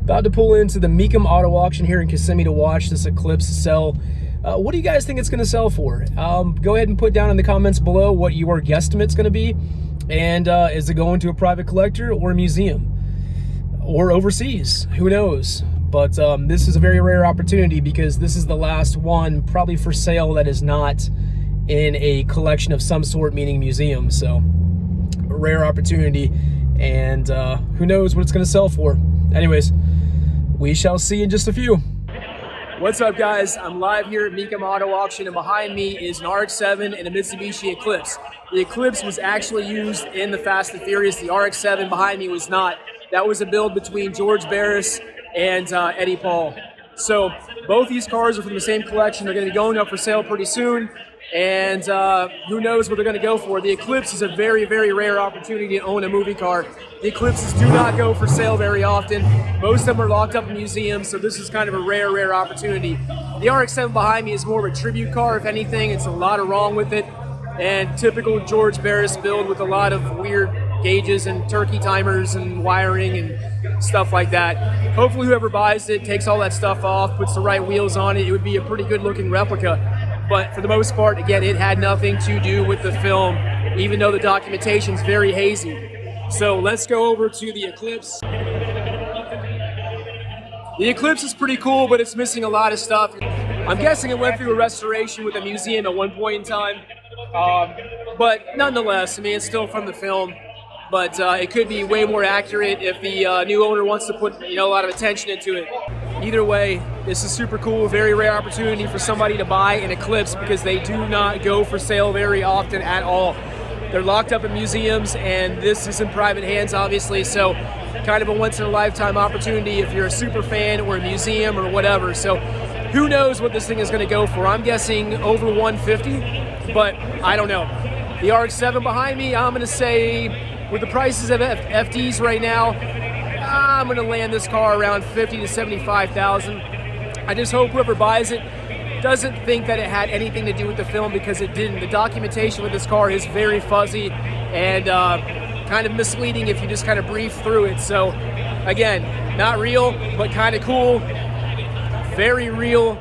About to pull into the Mecum auto auction here in Kissimmee to watch this Eclipse sell. What do you guys think it's going to sell for? Go ahead and put down in the comments below what your guesstimate's going to be. And is it going to a private collector or a museum? Or overseas? Who knows? But this is a very rare opportunity because this is the last one probably for sale that is not in a collection of some sort, meaning museum. So a rare opportunity, and who knows what it's going to sell for. Anyways, we shall see in just a few. What's up, guys? I'm live here at Mecum Auto Auction, and behind me is an RX-7 and a Mitsubishi Eclipse. The Eclipse was actually used in the Fast and Furious. The RX-7 behind me was not. That was a build between George Barris and Eddie Paul. So both these cars are from the same collection. They're going to be going up for sale pretty soon, and who knows what they're going to go for. The Eclipse is a very, very rare opportunity to own a movie car. The Eclipses do not go for sale very often. Most of them are locked up in museums, so this is kind of a rare, rare opportunity. The RX-7 behind me is more of a tribute car, if anything. It's a lot of wrong with it, and typical George Barris build with a lot of weird gauges and turkey timers and wiring and stuff like that. Hopefully whoever buys it takes all that stuff off, puts the right wheels on it. It would be a pretty good looking replica. But for the most part, again, it had nothing to do with the film, even though the documentation's very hazy. So let's go over to the Eclipse. The Eclipse is pretty cool, but it's missing a lot of stuff. I'm guessing it went through a restoration with a museum at one point in time. But nonetheless, I mean, it's still from the film. But it could be way more accurate if the new owner wants to put, a lot of attention into it. Either way, this is super cool, very rare opportunity for somebody to buy an Eclipse because they do not go for sale very often at all. They're locked up in museums, and this is in private hands, obviously, so kind of a once-in-a-lifetime opportunity if you're a super fan or a museum or whatever. So who knows what this thing is going to go for. I'm guessing over 150, but I don't know. The RX-7 behind me, I'm going to say, with the prices of FDs right now, I'm going to land this car around $50,000 to $75,000. I just hope whoever buys it doesn't think that it had anything to do with the film, because it didn't. The documentation with this car is very fuzzy and kind of misleading if you just kind of brief through it. So again, not real, but kind of cool. Very real.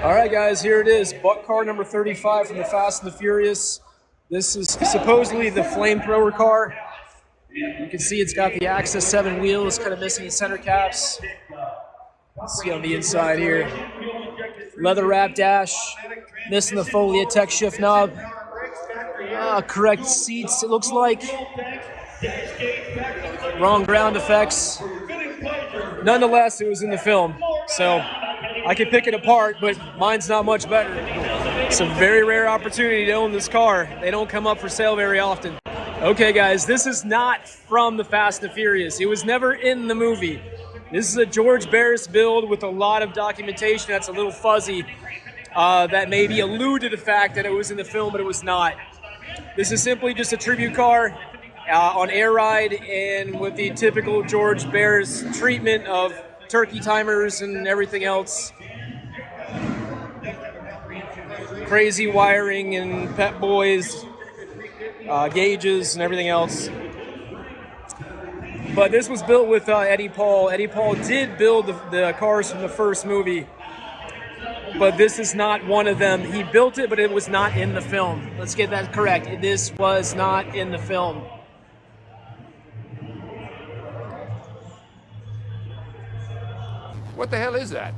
All right, guys, here it is. Buck car number 35 from the Fast and the Furious. This is supposedly the flamethrower car. You can see it's got the Access 7 wheels, kind of missing the center caps. Let's see on the inside here. Leather wrap dash, missing the Folia Tech shift knob. Correct seats, it looks like. Wrong ground effects. Nonetheless, it was in the film, so I could pick it apart, but mine's not much better. It's a very rare opportunity to own this car. They don't come up for sale very often. Okay, guys, this is not from the Fast and Furious. It was never in the movie. This is a George Barris build with a lot of documentation that's a little fuzzy, that maybe allude to the fact that it was in the film, but it was not. This is simply just a tribute car on air ride, and with the typical George Barris treatment of turkey timers and everything else. Crazy wiring and Pep Boys, gauges and everything else. But this was built with Eddie Paul. Eddie Paul did build the cars from the first movie, but this is not one of them. He built it, but it was not in the film. Let's get that correct. This was not in the film. What the hell is that?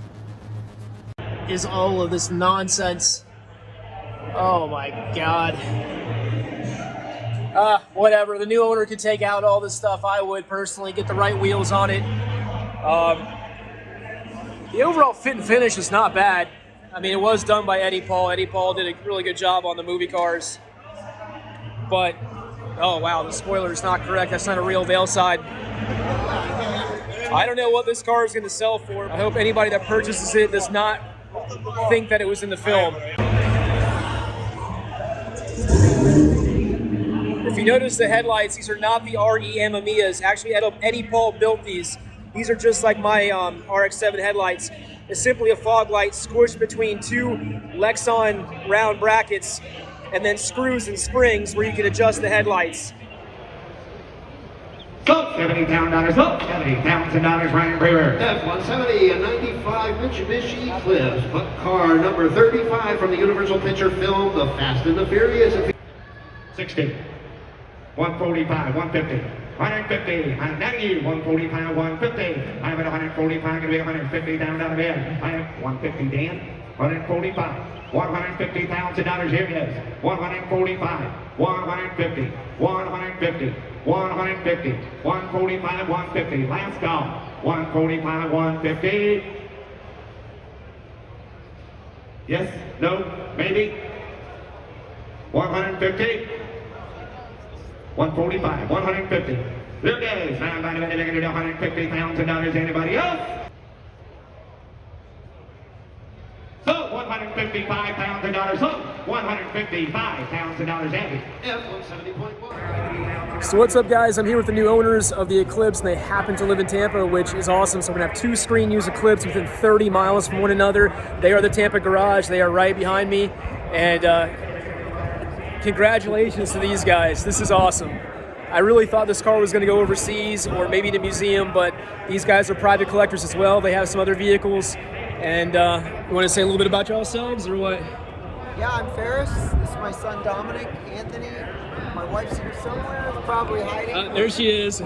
Is all of this nonsense. Oh my God. Whatever, the new owner could take out all this stuff. I would personally get the right wheels on it. The overall fit and finish is not bad. I mean, it was done by Eddie Paul. Eddie Paul did a really good job on the movie cars. But, oh wow, the spoiler is not correct. That's not a real Veil side. I don't know what this car is going to sell for. I hope anybody that purchases it does not think that it was in the film. If you notice the headlights, these are not the REM Amiyas. Actually, Eddie Paul built these. These are just like my RX-7 headlights. It's simply a fog light squished between two Lexan round brackets and then screws and springs where you can adjust the headlights. So, $70,000, so $70,000, Ryan Brewer. F-170, a 95 Mitsubishi Eclipse, car number 35 from the Universal Picture film, The Fast and the Furious. 60, 145, 150, 150, 190, 145, 150. I'm at 145, going to be 150 down out of bed. I have 150, Dan. 145, $150,000. Here it is. 145, 150, 150, 150, 145, 150. Last call. 145, 150. Yes, no, maybe. 150. 145, 150. There it is. Now, $150,000. Anybody else? So, $155,000. So, $155,000. Abby. F-170.1. So what's up, guys? I'm here with the new owners of the Eclipse, and they happen to live in Tampa, which is awesome. So we're gonna have two screen-use Eclipse within 30 miles from one another. They are the Tampa garage. They are right behind me, and congratulations to these guys. This is awesome. I really thought this car was going to go overseas or maybe to a museum, but these guys are private collectors as well. They have some other vehicles. And you want to say a little bit about yourselves or what? Yeah, I'm Ferris. This is my son Dominic, Anthony. My wife's here somewhere, probably hiding. There she is.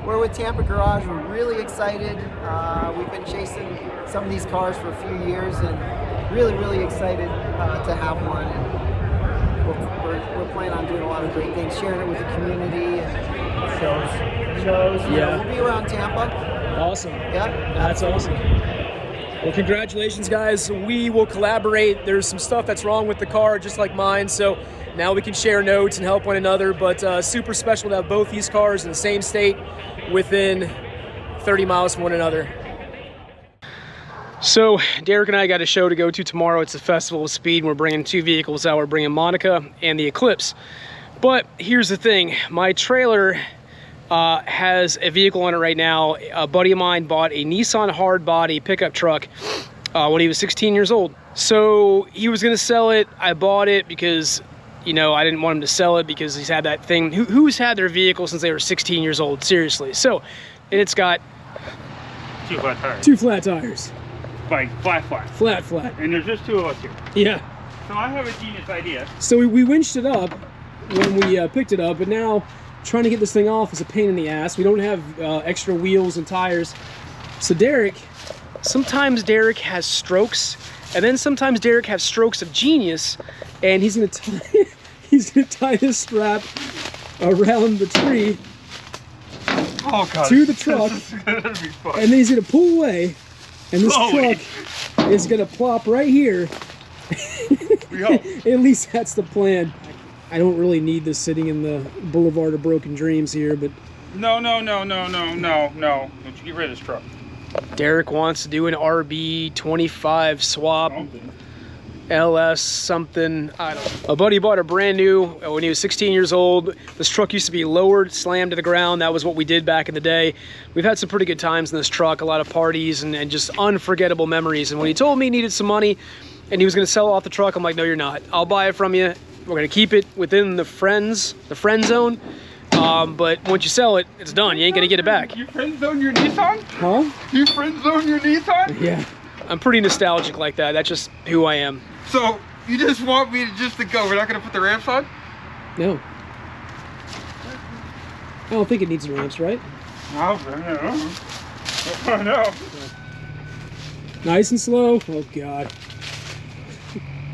We're with Tampa Garage. We're really excited. We've been chasing some of these cars for a few years and really excited to have one. And we're planning on doing a lot of great things, sharing it with the community and shows. Yeah. We'll be around Tampa. Awesome. Yeah. That's awesome. Well, congratulations, guys. We will collaborate. There's some stuff that's wrong with the car, just like mine, so now we can share notes and help one another, but super special to have both these cars in the same state within 30 miles from one another. So Derek and I got a show to go to tomorrow. It's a Festival of Speed, and we're bringing two vehicles out. We're bringing Monica and the Eclipse. But here's the thing. My trailer has a vehicle on it right now. A buddy of mine bought a Nissan hardbody pickup truck when he was 16 years old. So he was going to sell it. I bought it because, you know, I didn't want him to sell it because he's had that thing. Who's had their vehicle since they were 16 years old? Seriously. So, and it's got two flat tires. Two flat tires. Like flat. Flat. And there's just two of us here. Yeah. So I have a genius idea. So we winched it up when we picked it up, but now trying to get this thing off is a pain in the ass. We don't have extra wheels and tires. So sometimes Derek has strokes, and then sometimes Derek has strokes of genius, and he's gonna tie this strap around the tree to the truck, and then he's gonna pull away, and this truck is gonna plop right here. At least that's the plan. I don't really need this sitting in the Boulevard of Broken Dreams here, but No. Don't you get rid of this truck. Derek wants to do an RB25 swap. LS something, I don't know. A buddy bought a brand new when he was 16 years old. This truck used to be lowered, slammed to the ground. That was what we did back in the day. We've had some pretty good times in this truck, a lot of parties and just unforgettable memories. And when he told me he needed some money and he was gonna sell off the truck, I'm like, no, you're not. I'll buy it from you. We're gonna keep it within the friend zone. But once you sell it, it's done. You ain't gonna get it back. You friend zone your Nissan? Huh? You friend zone your Nissan? Yeah. I'm pretty nostalgic like that. That's just who I am. So you just want me to go? We're not gonna put the ramps on? No. I don't think it needs ramps, right? No. No. Nice and slow. Oh God.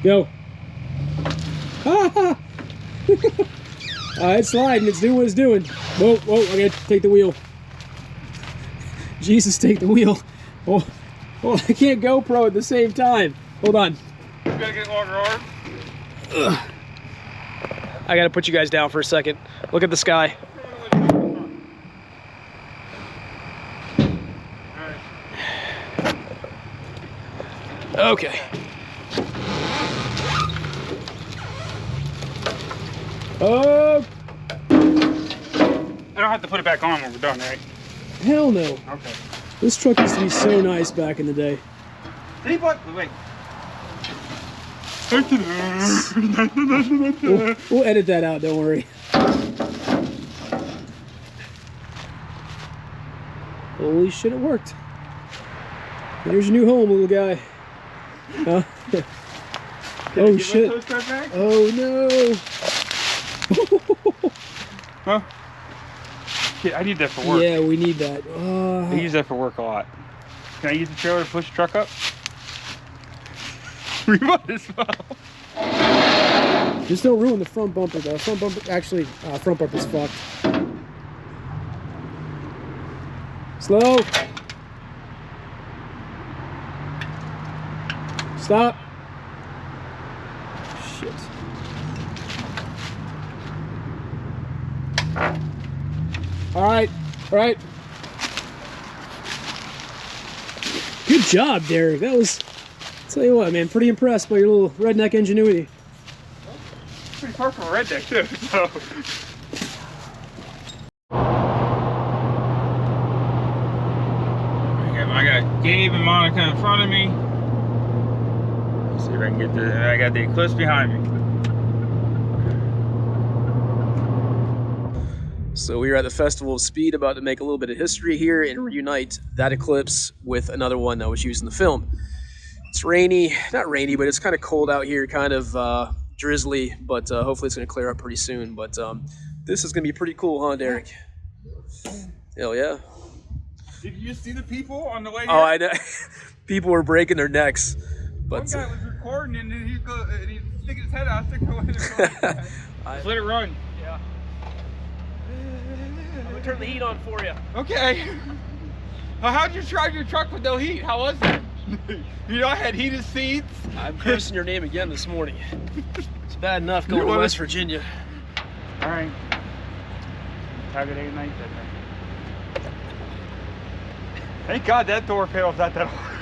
Go. It's sliding. It's doing what it's doing. Whoa, I gotta take the wheel. Jesus, take the wheel. Oh, I can't GoPro at the same time. Hold on. You gotta get longer arms. I gotta put you guys down for a second. Look at the sky. Okay. Oh, I don't have to put it back on when we're done, right? hell no. Okay. This truck used to be so nice back in the day. Wait. We'll edit that out, don't worry. Holy shit, it worked. There's your new home, little guy. Oh shit. Oh no. Huh? Yeah, I need that for work. Yeah, we need that. I use that for work a lot. Can I use the trailer to push the truck up? We might as well. Just don't ruin the front bumper though. Front bumper, actually, front bumper's fucked. Slow. Stop. Shit. All right. Good job, Derek. That was, tell you what, man, pretty impressed by your little redneck ingenuity. Pretty far from a redneck too, so. I got Gabe and Monica in front of me. Let's see if I can get the. I got the Eclipse behind me. So we are at the Festival of Speed, about to make a little bit of history here and reunite that Eclipse with another one that was used in the film. It's rainy, not rainy, but it's kind of cold out here, kind of drizzly, but hopefully it's going to clear up pretty soon. But this is going to be pretty cool, huh, Derek? Hell yeah. Did you see the people on the way here? Oh, I know. People were breaking their necks. But one guy was recording and then he's sticking his head out, sticking away. Just let it run. Yeah. I'm going to turn the heat on for you. Okay. How'd you drive your truck with no heat? How was it? You know, I had heated seats. I'm cursing your name again this morning. It's bad enough going to West Virginia. All right. Have a good night, I think. Thank God that door panel's not that hard.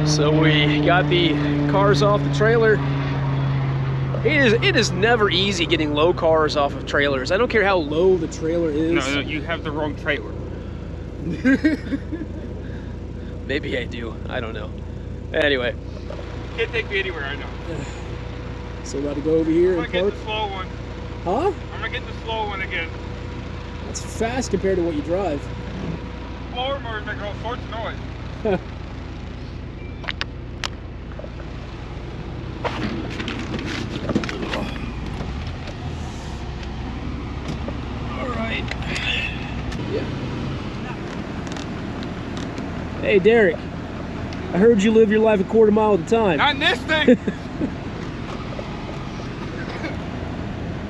So we got the cars off the trailer. It is never easy getting low cars off of trailers. I don't care how low the trailer is. No, you have the wrong trailer. Maybe I do. I don't know. Anyway. Can't take me anywhere, I know. So we're about to go over here and I'm gonna park. get the slow one. Huh? I'm gonna get the slow one again. That's fast compared to what you drive. Slower motors make all sorts of noise. Alright. Yeah. Hey Derek, I heard you live your life a quarter mile at a time. Not in this thing!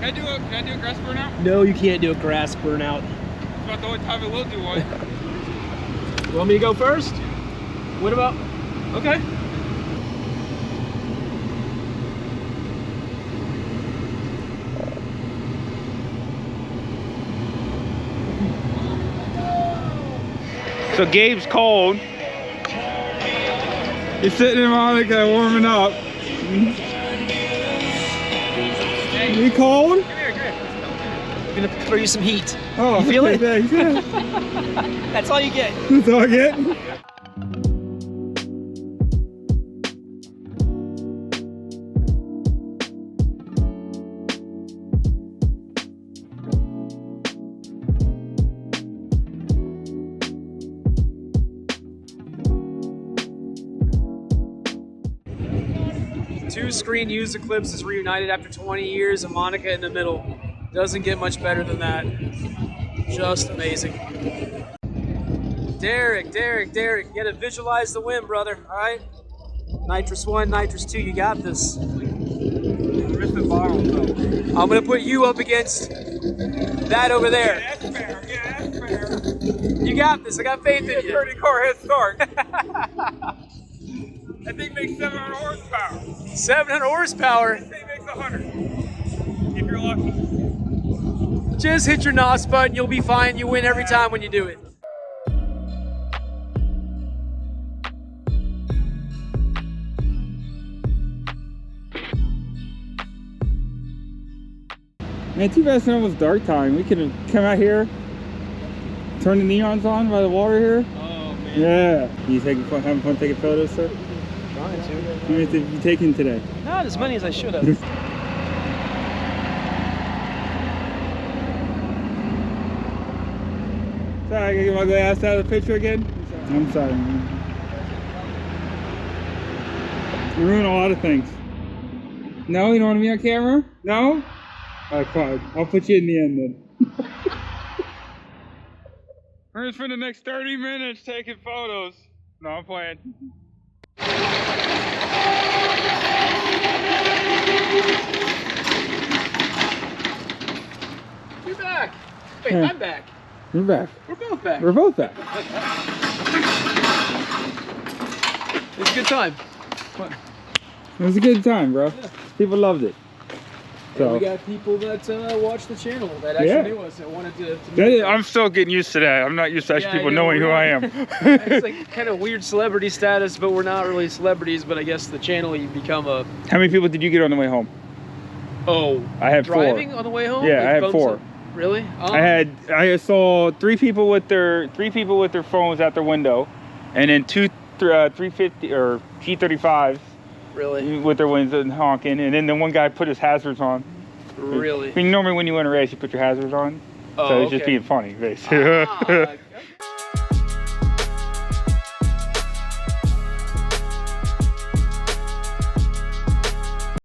Can I do a grass burnout? No, you can't do a grass burnout. It's about the only time I will do one. You want me to go first? What about? Okay. So Gabe's cold. He's sitting in Monica warming up. You cold? Come here. I'm gonna throw you some heat. Oh, you feel it? Thanks. That's all you get. That's all I get? Two-screen used Eclipse is reunited after 20 years, and Monica in the middle. Doesn't get much better than that. Just amazing. Derek, you gotta visualize the win, brother, all right? Nitrous 1, Nitrous 2, you got this. Missed the bottle, though. I'm gonna put you up against that over there. Yeah, that's fair. Yeah, that's fair. You got this, I got faith in you. 30 car head start. That thing makes 700 horsepower. 700 horsepower. This thing makes 100. If you're lucky. Just hit your NOS button, you'll be fine. You win every time when you do it. Man, too bad it's almost dark time. We could have come out here, turn the neons on by the water here. Oh man. Yeah. You having fun taking photos, sir? Trying to. How many have you taken today? Not as many as I should have. Sorry, I can get my glass out of the picture again. I'm sorry, man. You ruin a lot of things. No, you don't want to be on camera? No? Alright, fine. I'll put you in the end then. We're gonna spend the next 30 minutes taking photos. No, I'm playing. You're back. Wait, Yeah. I'm back. We're back. We're both back. We're both back. It's a good time. It was a good time, bro. Yeah. People loved it. So We got people that watch the channel that actually knew us and wanted to I'm still getting used to that. I'm not used to actually people knowing who I am. It's like kind of weird celebrity status, but we're not really celebrities. But I guess the channel, you become a... How many people did you get on the way home? Oh, I had driving 4. on the way home? Yeah, Like I had thumbs 4. up? Really? I saw 3 people with their phones out their window, and then 2 350 or G35s Really? with their windows honking, and then the one guy put his hazards on. Really? I mean, normally when you win a race, you put your hazards on. Oh, So it's just okay. being funny, basically. Ah, okay.